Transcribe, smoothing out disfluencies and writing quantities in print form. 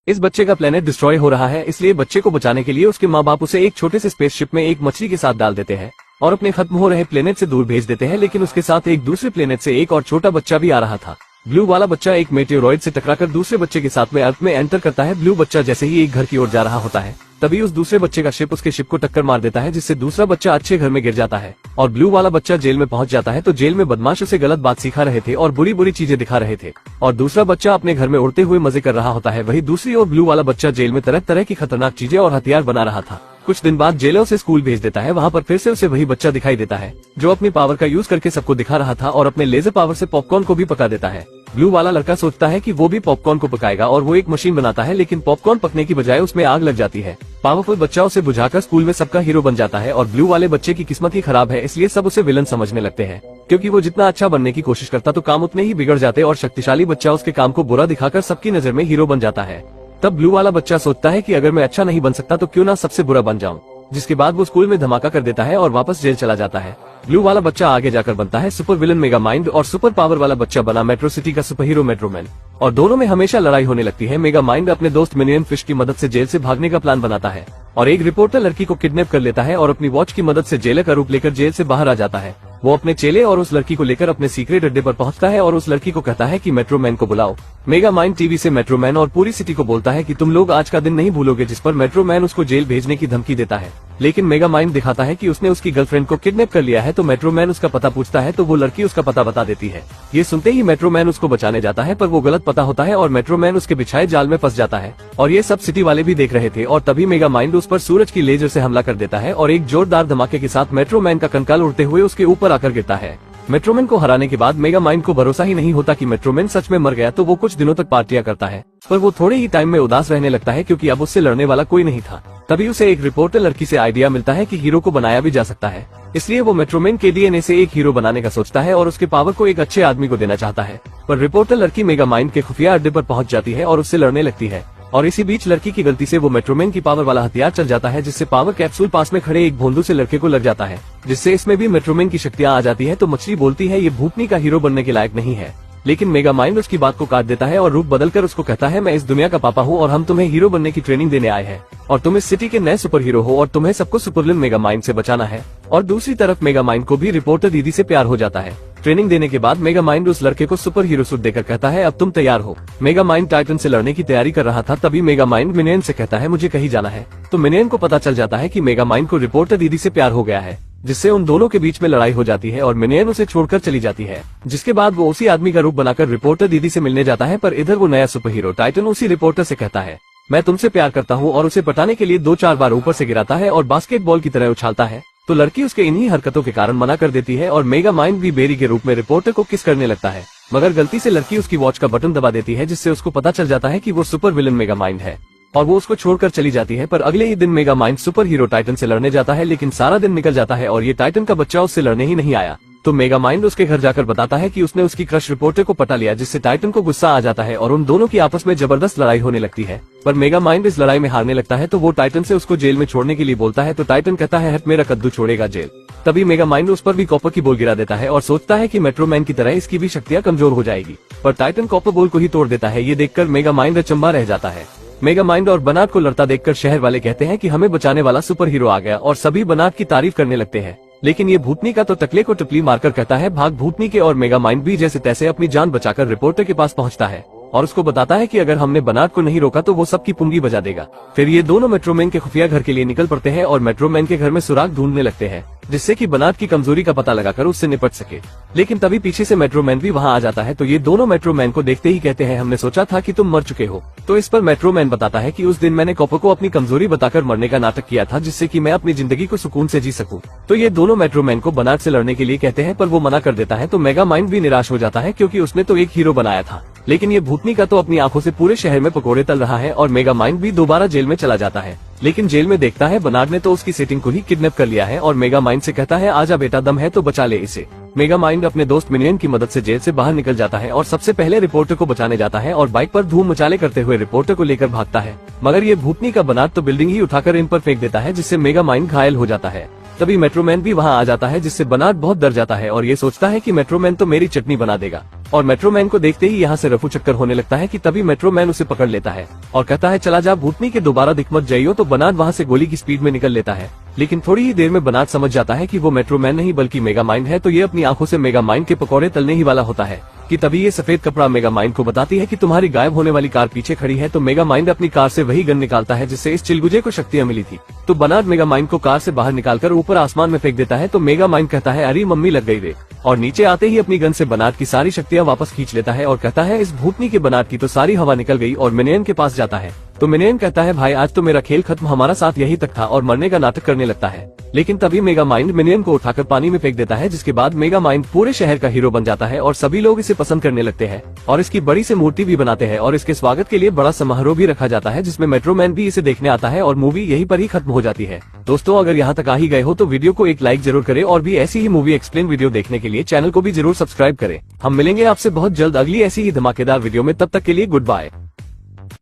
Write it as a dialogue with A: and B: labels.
A: इस बच्चे का प्लेनेट डिस्ट्रॉय हो रहा है, इसलिए बच्चे को बचाने के लिए उसके माँ बाप उसे एक छोटे से स्पेसशिप में एक मछली के साथ डाल देते हैं और अपने खत्म हो रहे प्लेनेट से दूर भेज देते हैं। लेकिन उसके साथ एक दूसरे प्लेनेट से एक और छोटा बच्चा भी आ रहा था। ब्लू वाला बच्चा एक मेटेओरॉइड से टकराकर दूसरे बच्चे के साथ में अर्थ में एंटर करता है। ब्लू बच्चा जैसे ही एक घर की ओर जा रहा होता है, तभी उस दूसरे बच्चे का शिप उसके शिप को टक्कर मार देता है, जिससे दूसरा बच्चा अच्छे घर में गिर जाता है और ब्लू वाला बच्चा जेल में पहुंच जाता है। तो जेल में बदमाश उसे गलत बात सिखा रहे थे और बुरी बुरी चीजें दिखा रहे थे और दूसरा बच्चा अपने घर में उड़ते हुए मजे कर रहा होता है। वही दूसरी ओर ब्लू वाला बच्चा जेल में तरह तरह की खतरनाक चीजें और हथियार बना रहा था। कुछ दिन बाद जेलर उसे स्कूल भेज देता है। वहाँ पर फिर से उसे वही बच्चा दिखाई देता है जो अपनी पावर का यूज करके सबको दिखा रहा था और अपने लेजर पावर से पॉपकॉर्न को भी पका देता है। ब्लू वाला लड़का सोचता है कि वो भी पॉपकॉर्न को पकाएगा और वो एक मशीन बनाता है, लेकिन पॉपकॉर्न पकने की बजाय उसमें आग लग जाती है। पावरफुल बच्चा उसे बुझाकर स्कूल में सबका हीरो बन जाता है और ब्लू वाले बच्चे की किस्मत ही खराब है, इसलिए सब उसे विलन समझने लगते हैं, क्योंकि वो जितना अच्छा बनने की कोशिश करता तो काम उतने ही बिगड़ जाते और शक्तिशाली बच्चा उसके काम को बुरा दिखाकर सबकी नजर में हीरो बन जाता है। तब ब्लू वाला बच्चा सोचता है कि अगर मैं अच्छा नहीं बन सकता तो क्यों ना सबसे बुरा बन जाऊं, जिसके बाद वो स्कूल में धमाका कर देता है और वापस जेल चला जाता है। ब्लू वाला बच्चा आगे जाकर बनता है सुपर विलन मेगा माइंड और सुपर पावर वाला बच्चा बना मेट्रो सिटी का सुपर हीरो मेट्रोमैन और दोनों में हमेशा लड़ाई होने लगती है। मेगा माइंड अपने दोस्त मिनियन फिश की मदद से जेल से भागने का प्लान बनाता है और एक रिपोर्टर लड़की को किडनैप कर लेता है और अपनी वॉच की मदद से जेलर का रूप लेकर जेल से बाहर आ जाता है। वो अपने चेले और उस लड़की को लेकर अपने सीक्रेट अड्डे पर पहुंचता है और उस लड़की को कहता है कि मेट्रोमैन को बुलाओ। मेगा माइंड टीवी से मेट्रोमैन और पूरी सिटी को बोलता है कि तुम लोग आज का दिन नहीं भूलोगे, जिस पर मेट्रोमैन उसको जेल भेजने की धमकी देता है। लेकिन मेगा माइंड दिखाता है कि उसने उसकी गर्लफ्रेंड को किडनैप कर लिया है। तो मेट्रोमैन उसका पता पूछता है तो वो लड़की उसका पता बता देती है। ये सुनते ही मेट्रोमैन उसको बचाने जाता है, पर वो गलत पता होता है और मेट्रोमैन उसके बिछाए जाल में फंस जाता है और ये सब सिटी वाले भी देख रहे थे। और तभी मेगा माइंड उस पर सूरज की लेजर से हमला कर देता है और एक जोरदार धमाके के साथ मेट्रोमैन का कंकाल उड़ते हुए उसके ऊपर आकर गिरता है। मेट्रोमैन को हराने के बाद मेगा माइंड को भरोसा ही नहीं होता कि मेट्रोमैन सच में मर गया। तो वो कुछ दिनों तक पार्टियां करता है, पर वो थोड़े ही टाइम में उदास रहने लगता है क्योंकि अब उससे लड़ने वाला कोई नहीं था। तभी उसे एक रिपोर्टर लड़की से आइडिया मिलता है कि हीरो को बनाया भी जा सकता है, इसलिए वो मेट्रोमैन के डीएनए से एक हीरो बनाने का सोचता है और उसके पावर को एक अच्छे आदमी को देना चाहता है। पर रिपोर्टर लड़की मेगा माइंड के खुफिया अड्डे पर पहुंच जाती है और उससे लड़ने लगती है और इसी बीच लड़की की गलती से वो मेट्रोमैन की पावर वाला हथियार चल जाता है, जिससे पावर कैप्सूल पास में खड़े एक भोंदू से लड़के को लग जाता है, जिससे इसमें भी मेट्रोमैन की शक्तियां आ जाती है। तो मछली बोलती है ये भूतनी का हीरो बनने के लायक नहीं है, लेकिन मेगा माइंड उसकी बात को काट देता है और रूप बदलकर उसको कहता है मैं इस दुनिया का पापा हूँ और हम तुम्हें हीरो बनने की ट्रेनिंग देने आए हैं और तुम इस सिटी के नए सुपर हीरो हो और तुम्हें सबको सुपरविलन मेगा माइंड से बचाना है। और दूसरी तरफ मेगा माइंड को भी रिपोर्टर दीदी से प्यार हो जाता है। ट्रेनिंग देने के बाद मेगा माइंड उस लड़के को सुपर हीरो सूट देकर कहता है अब तुम तैयार हो। मेगा माइंड टाइटन से लड़ने की तैयारी कर रहा था, तभी मेगा माइंड मिनियन से कहता है मुझे कहीं जाना है। तो मिनियन को पता चल जाता है कि मेगा माइंड को रिपोर्टर दीदी से प्यार हो गया है, जिससे उन दोनों के बीच में लड़ाई हो जाती है और मिनियन उसे छोड़कर चली जाती है। जिसके बाद वो उसी आदमी का रूप बनाकर रिपोर्टर दीदी से मिलने जाता है, पर इधर वो नया सुपर हीरो टाइटन उसी रिपोर्टर से कहता है मैं तुमसे प्यार करता हूँ और उसे पटाने के लिए 2-4 बार ऊपर से गिराता है और बास्केटबॉल की तरह उछालता है। तो लड़की उसके इन्हीं हरकतों के कारण मना कर देती है और मेगा माइंड भी बेरी के रूप में रिपोर्टर को किस करने लगता है, मगर गलती से लड़की उसकी वॉच का बटन दबा देती है, जिससे उसको पता चल जाता है कि वो सुपर विलन मेगा माइंड है और वो उसको छोड़कर चली जाती है। पर अगले ही दिन mega mind super hero Titan से लड़ने जाता है, लेकिन सारा दिन निकल जाता है और ये टाइटन का बच्चा उससे लड़ने ही नहीं आया। तो मेगा माइंड उसके घर जाकर बताता है कि उसने उसकी क्रश रिपोर्टर को पटा लिया, जिससे टाइटन को गुस्सा आ जाता है और उन दोनों की आपस में जबरदस्त लड़ाई होने लगती है। पर मेगा माइंड इस लड़ाई में हारने लगता है, तो वो टाइटन से उसको जेल में छोड़ने के लिए बोलता है। तो टाइटन कहता है हट मेरा कद्दू छोड़ेगा जेल। तभी मेगा माइंड उस पर भी कॉपर की बॉल गिरा देता है और सोचता है कि मेट्रोमैन की तरह इसकी भी शक्तियां कमजोर हो जाएगी, पर टाइटन कॉपर बॉल को ही तोड़ देता है। ये देखकर मेगा माइंड अचंभा रह जाता है। मेगा माइंड और बनाट को लड़ता देखकर शहर वाले कहते हैं कि हमें बचाने वाला सुपर हीरो आ गया और सभी बनाट की तारीफ करने लगते हैं। लेकिन ये भूतनी का तो टकले को टपली मारकर कहता है भाग भूतनी के, और मेगा माइंड भी जैसे तैसे अपनी जान बचाकर रिपोर्टर के पास पहुंचता है और उसको बताता है कि अगर हमने बनाट को नहीं रोका तो वो सबकी पुंगी बजा देगा। फिर ये दोनों मेट्रोमैन के खुफिया घर के लिए निकल पड़ते हैं और मेट्रोमैन के घर में सुराग ढूंढने लगते हैं, जिससे कि बनाट की कमजोरी का पता लगाकर उससे निपट सके। लेकिन तभी पीछे से मेट्रोमैन भी वहां आ जाता है। तो ये दोनों मेट्रोमैन को देखते ही कहते हैं हमने सोचा था कि तुम मर चुके हो। तो इस पर मेट्रोमैन बताता है कि उस दिन मैंने कॉपर को अपनी कमजोरी बताकर मरने का नाटक किया था, जिससे कि मैं अपनी जिंदगी को सुकून से जी सकूं। तो ये दोनों मेट्रोमैन को बनाट से लड़ने के लिए कहते हैं, पर वो मना कर देता है। तो मेगा माइंड भी निराश हो जाता है क्योंकि उसने तो एक हीरो बनाया था, लेकिन ये भूतनी का तो अपनी आंखों से पूरे शहर में पकोड़े तल रहा है और मेगा माइंड भी दोबारा जेल में चला जाता है। लेकिन जेल में देखता है बनाट ने तो उसकी सेटिंग को ही किडनैप कर लिया है और मेगा माइंड से कहता है आजा बेटा, दम है तो बचा ले इसे। मेगा माइंड अपने दोस्त मिनियन की मदद से जेल से बाहर निकल जाता है और सबसे पहले रिपोर्टर को बचाने जाता है और बाइक पर धूम मचाले करते हुए रिपोर्टर को लेकर भागता है, मगर ये भूतनी का बनाट तो बिल्डिंग ही उठाकर इन पर फेंक देता है, जिससे मेगा माइंड घायल हो जाता है। तभी मेट्रोमैन भी वहां आ जाता है, जिससे बनाट बहुत डर जाता है और ये सोचता है कि मेट्रोमैन तो मेरी चटनी बना देगा। और मेट्रोमैन को देखते ही यहाँ से रफू चक्कर होने लगता है कि तभी मेट्रोमैन उसे पकड़ लेता है और कहता है चला जा भूतनी के दोबारा दिख मत जाइयो। तो बनाट वहाँ से गोली की स्पीड में निकल लेता है, लेकिन थोड़ी ही देर में बनाट समझ जाता है कि वो मेट्रोमैन नहीं बल्कि मेगा माइंड है। तो ये अपनी आंखों से मेगा माइंड के पकौड़े तलने ही वाला होता है कि तभी ये सफेद कपड़ा मेगा माइंड को बताती है कि तुम्हारी गायब होने वाली कार पीछे खड़ी है। तो मेगा माइंड अपनी कार से वही गन निकालता है जिससे इस चिलगुजे को शक्तियां मिली थी। तो बनाट मेगा माइंड को कार से बाहर निकालकर ऊपर आसमान में फेंक देता है। तो मेगा माइंड कहता है अरे मम्मी लग गई रे, और नीचे आते ही अपनी गन से बनाट की सारी शक्तियां वापस खींच लेता है और कहता है इस भूतनी के बनाट की तो सारी हवा निकल गई। और मिनियन के पास जाता है तो मिनियन कहता है भाई आज तो मेरा खेल खत्म, हमारा साथ यही तक था, और मरने का नाटक करने लगता है। लेकिन तभी मेगा माइंड मिनियन को उठाकर पानी में फेंक देता है, जिसके बाद मेगा माइंड पूरे शहर का हीरो बन जाता है और सभी लोग इसे पसंद करने लगते हैं और इसकी बड़ी सी मूर्ति भी बनाते हैं और इसके स्वागत के लिए बड़ा समारोह भी रखा जाता है जिसमें मेट्रोमैन भी इसे देखने आता है और मूवी यहीं पर ही खत्म हो जाती है। दोस्तों अगर यहाँ तक आ ही गए हो तो वीडियो को एक लाइक जरूर करें और भी ऐसी ही मूवी एक्सप्लेन वीडियो देखने के लिए चैनल को भी जरूर सब्सक्राइब करें। हम मिलेंगे आपसे बहुत जल्द अगली ऐसी ही धमाकेदार वीडियो में, तब तक के लिए गुड बाय।